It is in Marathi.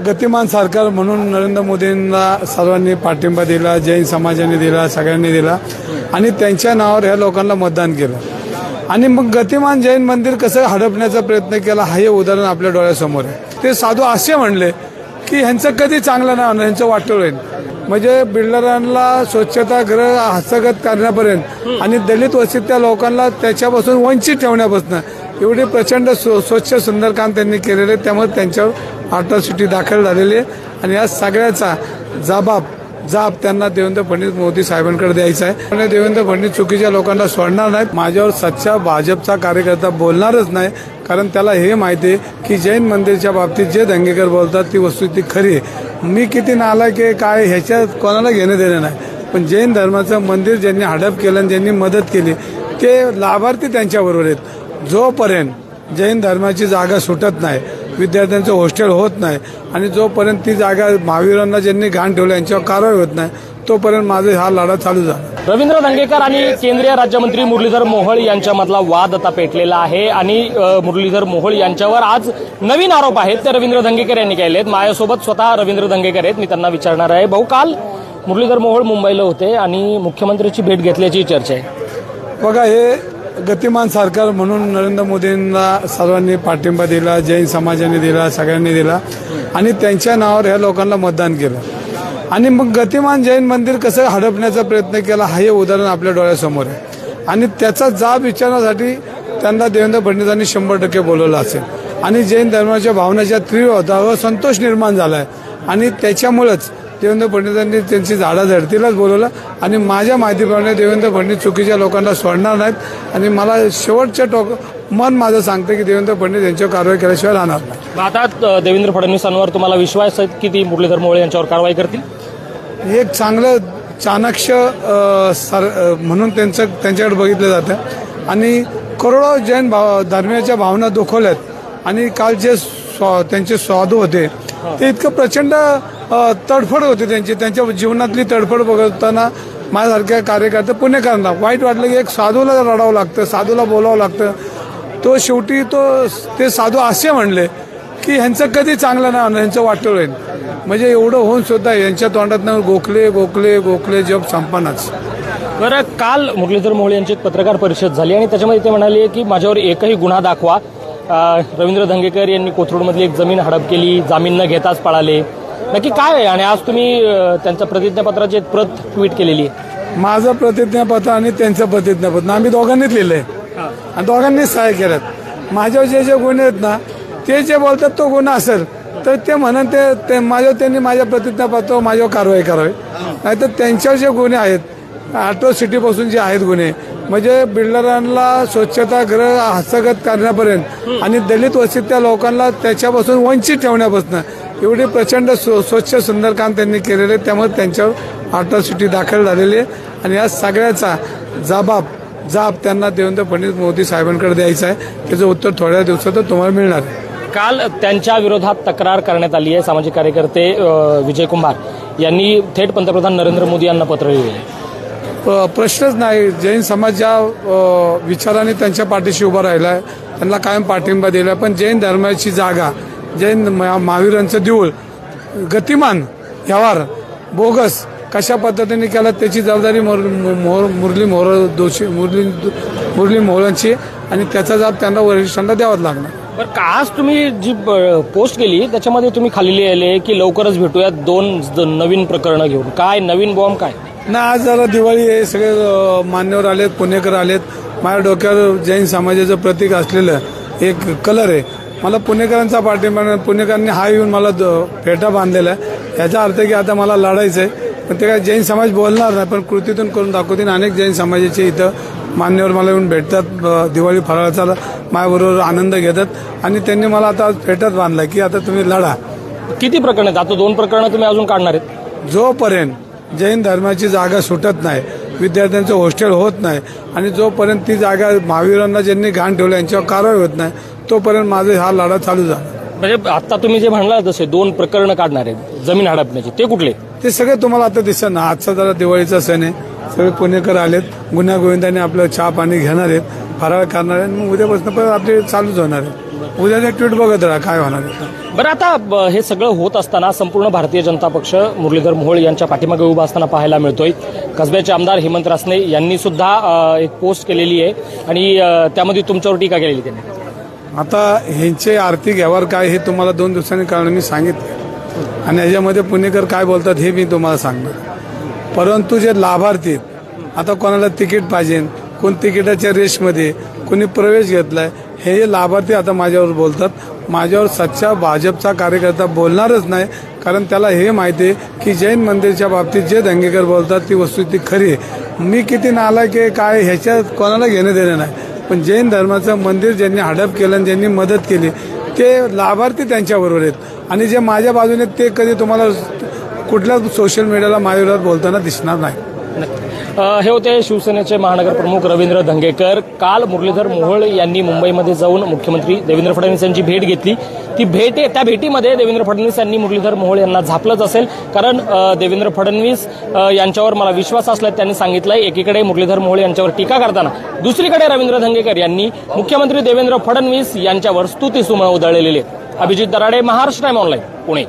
गतिमान सरकार म्हणून नरेंद्र मोदींना सर्वांनी पाठिंबा दिला, जैन समाजाने दिला, सगळ्यांनी दिला आणि त्यांच्या नावावर ह्या लोकांना मतदान केलं आणि मग गतिमान जैन मंदिर कसं हडपण्याचा प्रयत्न केला हे उदाहरण आपल्या डोळ्यासमोर आहे। ते साधू असे म्हणले की ह्यांचं कधी चांगलं नाही होणार, ह्यांचं वाटोळ होईल। म्हणजे बिल्डरांना स्वच्छतागृह हस्तगत करण्यापर्यंत आणि दलित वस्तीतल्या लोकांना त्याच्यापासून वंचित ठेवण्यापासून एवढी प्रचंड स्वच्छ सुंदर काम त्यांनी केलेले आहे। त्यामुळे त्यांच्यावर अट्रॉसिटी दाखल झालेली आहे आणि या सगळ्याचा जाब त्यांना देवेंद्र फडणवीस मोदी साहेबांकडे द्यायचा आहे। आणि देवेंद्र फडणवीस चुकीच्या लोकांना सोडणार नाहीत। माझ्यावर सच्चा भाजपचा कार्यकर्ता बोलणारच नाही, कारण त्याला हे माहिती आहे की जैन मंदिरच्या बाबतीत जे दंगेकर बोलतात ती वस्तुस्थिती खरी आहे। मी किती नालायक आहे काय ह्याच्यात कोणाला घेणं देणं नाही, पण जैन धर्माचं मंदिर ज्यांनी हडप केलं आणि ज्यांनी मदत केली ते लाभार्थी त्यांच्याबरोबर आहेत। जोपर्यंत जैन धर्माची जागा सुटत नाही, विद्यार्थ्यांचं हॉस्टेल होत नाही आणि जोपर्यंत ती जागा महावीरांना ज्यांनी घाण ठेवलं यांच्यावर कारवाई होत नाही तोपर्यंत माझा हा लढा चालू झाला। रवींद्र धंगेकर आणि केंद्रीय राज्यमंत्री मुरलीधर मोहोळ यांच्यामधला वाद आता पेटलेला आहे आणि मुरलीधर मोहोळ यांच्यावर आज नवीन आरोप आहेत ते रवींद्र धंगेकर यांनी केले आहेत। माझ्यासोबत स्वतः रवींद्र धंगेकर आहेत, मी त्यांना विचारणार आहे। भाऊ, काल मुरलीधर मोहोळ मुंबईला होते आणि मुख्यमंत्र्यांची भेट घेतल्याची चर्चा आहे। बघा, हे गतिमान सरकार म्हणून नरेंद्र मोदींना सर्वांनी पाठिंबा दिला, जैन समाजाने दिला, सगळ्यांनी दिला आणि त्यांच्या नावावर ह्या लोकांना मतदान केलं आणि मग गतिमान जैन मंदिर कसं हडपण्याचा प्रयत्न केला हे उदाहरण आपल्या डोळ्यासमोर आहे आणि त्याचा जाब विचारण्यासाठी त्यांना देवेंद्र फडणवीसांनी 100% बोलवलं असेल आणि जैन धर्माच्या भावनाच्या तीव्र असंतोष निर्माण झाला आहे आणि त्याच्यामुळेच देवेंद्र फडणवीसांनी त्यांची झाडाझडतीलाच बोलवलं आणि माझ्या माहितीप्रमाणे देवेंद्र फडणवीस चुकीच्या लोकांना सोडणार नाहीत आणि मला शेवटच्या मन माझं सांगतं की देवेंद्र फडणवीस यांच्यावर कारवाई केल्याशिवाय राहणार नाही। आता देवेंद्र फडणवीसांवर तुम्हाला विश्वास आहे की ती मुरलीधर मोहोळ यांच्यावर कारवाई करतील? एक चांगलं चाणक्य म्हणून त्यांच्याकडे बघितलं जातं आणि करोडो जैन धर्माच्या भावना दुखवल्यात आणि काल जे त्यांचे साधू होते ते इतकं प्रचंड तडफड होती त्यांच्या जीवनातली तडफड बघताना माझ्यासारख्या कार्यकर्ते पुणेकरांना वाईट वाटलं की एक साधूला रडावं लागतं, साधूला बोलावं लागतं। तो शेवटी ते साधू असे म्हणले की ह्यांचं कधी चांगलं नाही होणार, ह्यांचं वाटोळ होईल। म्हणजे एवढं होऊन सुद्धा यांच्या तोंडातनं गोखले गोखले गोखले जग संपनाच। बरं, काल मुरलीधर मोहोळ यांची एक पत्रकार परिषद झाली आणि त्याच्यामध्ये ते म्हणाले की माझ्यावर एकही गुन्हा दाखवा। रवींद्र धंगेकर यांनी कोथरूडमधली एक जमीन हडप केली, जामीन न घेताच पळाले, नक्की काय आहे? आणि आज तुम्ही त्यांच्या प्रतिज्ञापत्राची एक प्रत ट्विट केलेली आहे। माझं प्रतिज्ञापत्र आणि त्यांचं प्रतिज्ञापत्र आम्ही दोघांनीच लिहिलंय आणि दोघांनीच सहाय्य केल्यात। माझ्यावर जे जे गुन्हे आहेत ना ते जे बोलतात तो गुन्हा असेल तर ते म्हणून त्यांनी माझ्या प्रतिज्ञापत्रावर माझ्यावर कारवाई करावी, नाहीतर त्यांच्यावर जे गुन्हे आहेत अट्रॉसिटीपासून जे आहेत गुन्हे म्हणजे बिल्डरांना स्वच्छतागृह हस्तगत करण्यापर्यंत आणि दलित वस्तीतल्या लोकांना त्याच्यापासून वंचित ठेवण्यापासून एवढी प्रचंड स्वच्छ सुंदर काम त्यांनी केलेले आहे। त्यामुळे त्यांच्यावर अट्रॉसिटी दाखल झालेली आहे आणि या सगळ्याचा जाब त्यांना देवेंद्र फडणवीस मोदी साहेबांकडे द्यायचा आहे। त्याचं उत्तर थोड्या दिवसात तुम्हाला मिळणार आहे। काल त्यांच्या विरोधात तक्रार करण्यात आली आहे। सामाजिक कार्यकर्ते विजय कुमार यांनी थेट पंतप्रधान नरेंद्र मोदी यांना पत्र लिहिले। प्रश्नच नाही, जैन समाज ज्या विचाराने त्यांच्या पाठीशी उभा राहिला आहे त्यांना कायम पाठिंबा दिला, पण जैन धर्माची जागा, जैन महावीरांचं देऊळ गतिमान व्यवहार बोगस कशा पद्धतीने केला त्याची जबाबदारी मुरली मोहोळांची आणि त्याचा जाब त्यांना वरिष्ठांना द्यावाच लागणार। बरं, आज तुम्ही जी पोस्ट केली त्याच्यामध्ये तुम्ही खाली लिहिले की लवकरच भेटूया 2 नवीन प्रकरणं घेऊन, काय नवीन बॉम्ब काय ना? आज जरा दिवाळी आहे, सगळे मान्यवर आलेत, पुणेकर आलेत, माझ्या डोक्यावर जैन समाजाचं प्रतीक असलेलं एक कलर आहे। मला पुणेकरांचा पाठिंबा, पुणेकरांनी हा येऊन मला फेटा बांधलेला आहे। याचा अर्थ की आता मला लढायचं आहे, पण ते काय जैन समाज बोलणार नाही पण कृतीतून करून दाखवतील। अनेक जैन समाजाचे इथं मान्यवर मला येऊन भेटतात, दिवाळी फराळाचा माझ्याबरोबर आनंद घेतात आणि त्यांनी मला आता फेटाच बांधला की आता तुम्ही लढा। किती प्रकरण आहेत? आता 2 प्रकरणं तुम्ही अजून काढणार आहेत? जोपर्यंत जैन धर्माची जागा सुटत नाही, विद्यार्थ्यांचं हॉस्टेल होत नाही आणि जोपर्यंत ती जागा महावीरांना ज्यांनी घाण ठेवलं यांच्यावर कारवाई होत नाही तोपर्यंत माझा हा लढा चालू झाला। म्हणजे आता तुम्ही जे म्हणला तसे 2 प्रकरणं काढणार आहेत जमीन हडपण्याची, ते कुठले? ते सगळे तुम्हाला आता दिसत ना। आजचा जरा दिवाळीचा सण आहे, सगळे पुणेकर आलेत, गुन्हा गोविंदाने आपलं चहा पाणी घेणार आहेत, फराळ करणार आहेत, मग उद्यापासून पण आपले चालूच होणार आहे। उद्याचे ट्विट बघत राहा काय होणार आहे. बरं, आता हे सगळं होत असताना संपूर्ण भारतीय जनता पक्ष मुरलीधर मोहोळ यांच्या पाठीमागे उभा असताना पाहायला मिळतोय. कसब्याचे आमदार हेमंत रासने यांनी सुद्धा एक पोस्ट केलेली आहे आणि त्यामध्ये तुमच्यावर टीका केलेली त्यांनी. आता ह्यांचे आर्थिक व्यवहार काय हे तुम्हाला 2 दिवसांनी कारण मी सांगितलं आणि याच्यामध्ये पुणेकर काय बोलतात हे मी तुम्हाला सांगणार. परंतु जे लाभार्थी आहेत, आता कोणाला तिकीट पाहिजे, कोण तिकिटाच्या रेसमध्ये कोणी प्रवेश घेतलाय, हे लाभार्थी आता माझ्यावर बोलतात. माझ्यावर सच्चा भाजपचा कार्यकर्ता बोलणारच नाही, कारण त्याला हे माहिती आहे की जैन मंदिरच्या बाबतीत जे दंगेकर बोलतात ती वस्तुस्थिती खरी आहे. मी किती नालायक आहे काय ह्याच्यात कोणाला घेणं देणं नाही, पण जैन धर्माचं मंदिर ज्यांनी हडप केलं आणि ज्यांनी मदत केली ते लाभार्थी त्यांच्याबरोबर आहेत आणि जे माझ्या बाजूने ते कधी तुम्हाला कुठल्या सोशल मीडियाला माझ्याविरोधात बोलताना दिसणार नाही. हे होते शिवसेनेचे महानगर प्रमुख रवींद्र धंगेकर. काल मुरलीधर मोहोळ यांनी मुंबईमध्ये जाऊन मुख्यमंत्री देवेंद्र फडणवीस यांची भेट घेतली. त्या भेटीमध्ये देवेंद्र फडणवीस यांनी मुरलीधर मोहोळ यांना झापलंच असेल, कारण देवेंद्र फडणवीस यांच्यावर मला विश्वास असल्याचं त्यांनी सांगितलंय. एकीकडे मुरलीधर मोहोळ यांच्यावर टीका करताना दुसरीकडे रवींद्र धंगेकर यांनी मुख्यमंत्री देवेंद्र फडणवीस यांच्यावर स्तुतीसुमनं उधळलेली. Abhijit Darade, Maharashtra Times online, Pune.